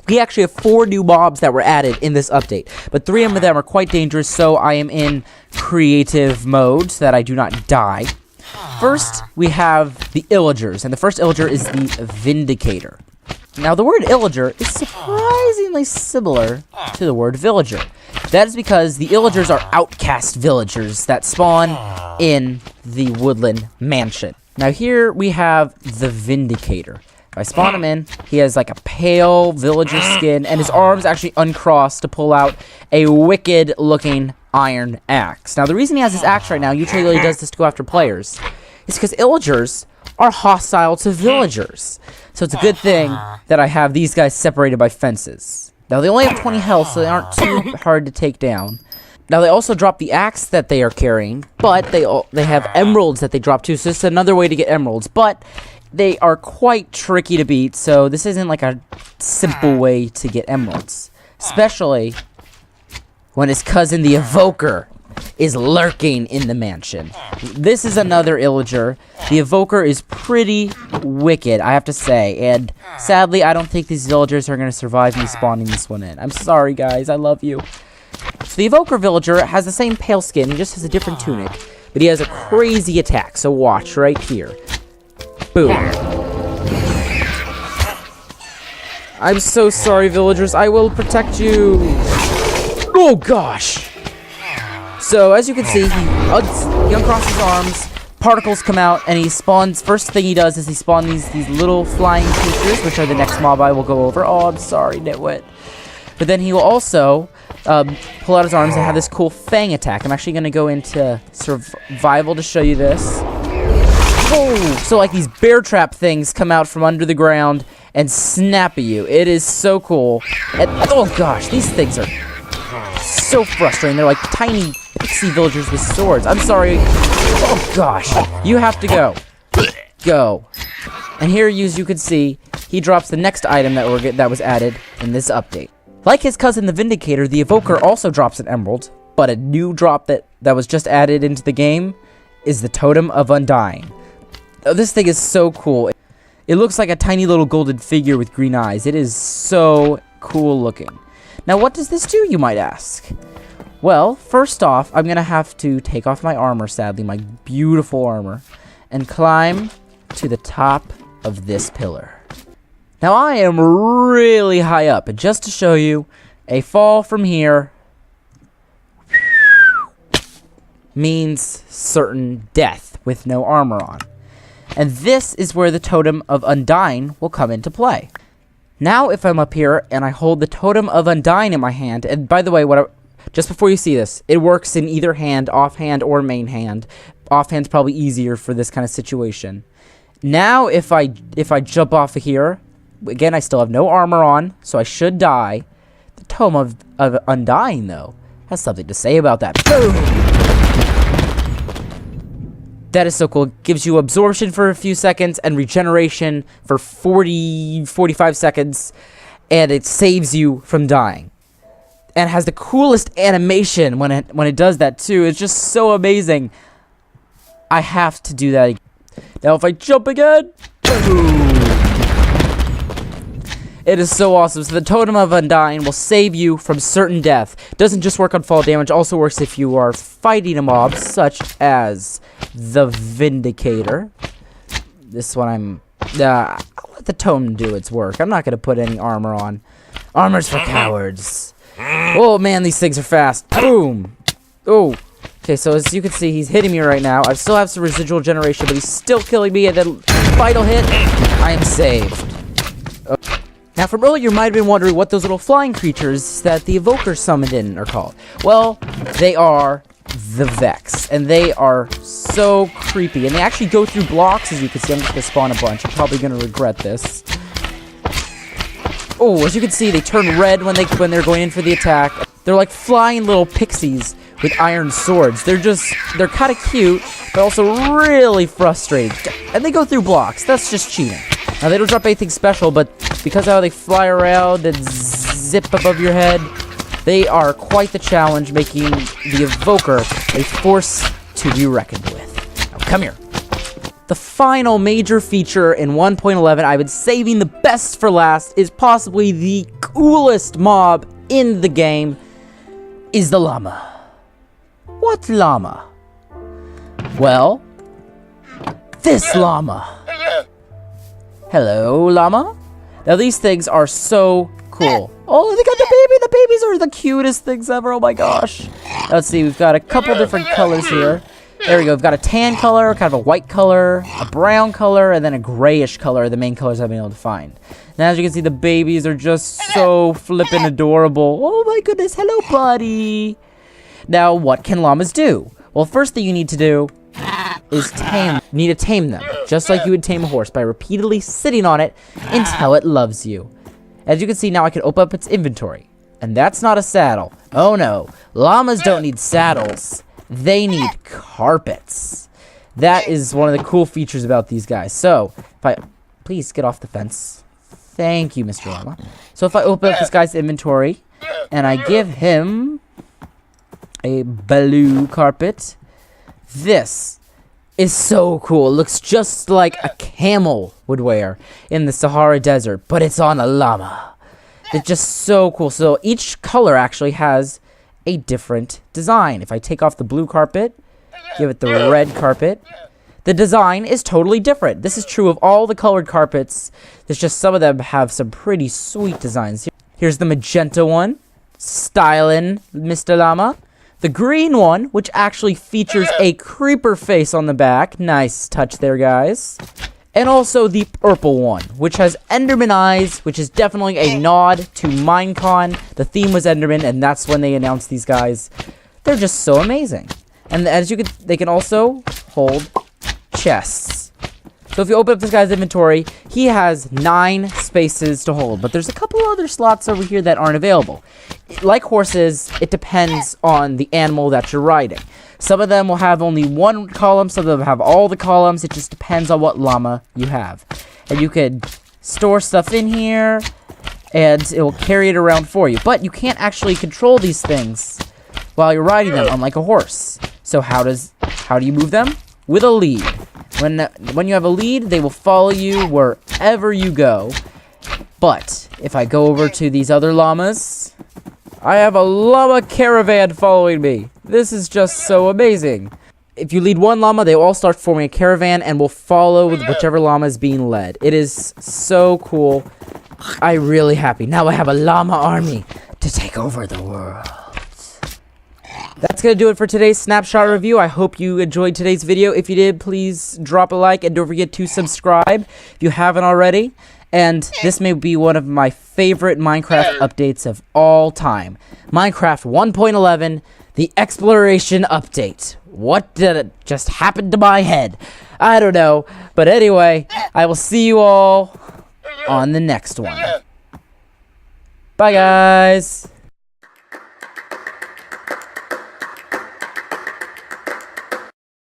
We actually have 4 new mobs that were added in this update, but 3 of them are quite dangerous, so I am in creative mode so that I do not die. First, we have the Illagers, and the first Illager is the Vindicator. Now, the word Illager is surprisingly similar to the word Villager. That is because the Illagers are outcast villagers that spawn in the woodland mansion. Now, here we have the Vindicator. If I spawn him in, he has like a pale villager skin, and his arms actually uncross to pull out a wicked-looking iron axe. Now, the reason he has his axe right now, usually he does this to go after players, is because Illagers are hostile to villagers. So it's a good thing that I have these guys separated by fences. Now, they only have 20 health, so they aren't too hard to take down. Now, they also drop the axe that they are carrying, but they have emeralds that they drop too, so this is another way to get emeralds. But they are quite tricky to beat, so this isn't like a simple way to get emeralds. Especially when his cousin, the Evoker, is lurking in the mansion. This is another Illager. The Evoker is pretty wicked, I have to say, and sadly, I don't think these villagers are going to survive me spawning this one in. I'm sorry, guys. I love you. So the Evoker villager has the same pale skin. He just has a different tunic, but he has a crazy attack, so watch right here. Boom. I'm so sorry, villagers. I will protect you. Oh, gosh. So, as you can see, he uncrosses his arms, particles come out, and he spawns. First thing he does is he spawns these little flying creatures, which are the next mob I will go over. Oh, I'm sorry, nitwit. But then he will also pull out his arms and have this cool fang attack. I'm actually going to go into survival to show you this. Oh, so like these bear trap things come out from under the ground and snap at you. It is so cool. And, oh gosh, these things are so frustrating. They're like tiny pixie villagers with swords. I'm sorry. Oh gosh, you have to go. Go. And here, as you can see, he drops the next item that was added in this update. Like his cousin, the Vindicator, the Evoker also drops an emerald, but a new drop that was just added into the game is the Totem of Undying. Oh, this thing is so cool. It looks like a tiny little golden figure with green eyes. It is so cool looking. Now, what does this do, you might ask? Well, first off, I'm going to have to take off my armor, sadly, my beautiful armor, and climb to the top of this pillar. Now, I am really high up, and just to show you, a fall from here means certain death with no armor on. And this is where the Totem of Undying will come into play. Now, if I'm up here and I hold the Totem of Undying in my hand, and by the way, just before you see this, it works in either hand, offhand or main hand. Offhand's probably easier for this kind of situation. Now, if I jump off of here, again, I still have no armor on, so I should die. The Totem of Undying, though, has something to say about that. Boom! That is so cool. It gives you absorption for a few seconds and regeneration for 45 seconds. And it saves you from dying. And it has the coolest animation when it does that too. It's just so amazing. I have to do that again. Now if I jump again. Boom. It is so awesome. So the Totem of Undying will save you from certain death. Doesn't just work on fall damage. Also works if you are fighting a mob, such as the Vindicator. This one I'll let the Totem do its work. I'm not going to put any armor on. Armor's for cowards. Oh man, these things are fast. Boom. Oh. Okay, so as you can see, he's hitting me right now. I still have some residual generation, but he's still killing me. And then final hit, I am saved. Okay. Now, from earlier, you might have been wondering what those little flying creatures that the Evoker summoned in are called. Well, they are the Vex, and they are so creepy. And they actually go through blocks, as you can see. I'm just going to spawn a bunch. I'm probably going to regret this. Oh, as you can see, they turn red when they're going in for the attack. They're like flying little pixies with iron swords. They're kind of cute, but also really frustrating. And they go through blocks. That's just cheating. Now, they don't drop anything special, but because of how they fly around and zip above your head, they are quite the challenge, making the Evoker a force to be reckoned with. Now, come here. the final major feature in 1.11, I've been saving the best for last, is possibly the coolest mob in the game, is the llama. What llama? Well, this llama. Hello, llama. Now, these things are so cool. Oh, they got the baby. The babies are the cutest things ever. Oh, my gosh. Let's see. We've got a couple different colors here. There we go. We've got a tan color, kind of a white color, a brown color, and then a grayish color. The main colors I've been able to find. Now, as you can see, the babies are just so flippin' adorable. Oh, my goodness. Hello, buddy. Now, what can llamas do? Well, first thing you need to do is you need to tame them, just like you would tame a horse, by repeatedly sitting on it until it loves you. As you can see now, I can open up its inventory, and that's not a saddle. Oh no, llamas don't need saddles, they need carpets. That is one of the cool features about these guys. So, please get off the fence. Thank you, Mr. Llama. So if I open up this guy's inventory, and I give him a blue carpet, this is so cool. It looks just like a camel would wear in the Sahara Desert, but it's on a llama. It's just so cool. So each color actually has a different design. If I take off the blue carpet, give it the red carpet, the design is totally different. This is true of all the colored carpets. There's just some of them have some pretty sweet designs. Here's the magenta one, stylin' Mr. Llama. The green one, which actually features a creeper face on the back. Nice touch there, guys. And also the purple one, which has Enderman eyes, which is definitely a nod to Minecon. The theme was Enderman, and that's when they announced these guys. They're just so amazing. And as you can, they can also hold chests. So if you open up this guy's inventory, he has 9 spaces to hold, but there's a couple other slots over here that aren't available. Like horses, it depends on the animal that you're riding. Some of them will have only 1 column, some of them have all the columns. It just depends on what llama you have. And you could store stuff in here, and it will carry it around for you. But you can't actually control these things while you're riding them, unlike a horse. So how do you move them? With a lead. When you have a lead, they will follow you wherever you go. But if I go over to these other llamas, I have a llama caravan following me. This is just so amazing. If you lead one llama, they will all start forming a caravan and will follow with whichever llama is being led. It is so cool. I'm really happy. Now I have a llama army to take over the world. That's going to do it for today's Snapshot review. I hope you enjoyed today's video. If you did, please drop a like and don't forget to subscribe if you haven't already. And this may be one of my favorite Minecraft updates of all time. Minecraft 1.11, the exploration update. What did it just happen to my head? I don't know. But anyway, I will see you all on the next one. Bye, guys.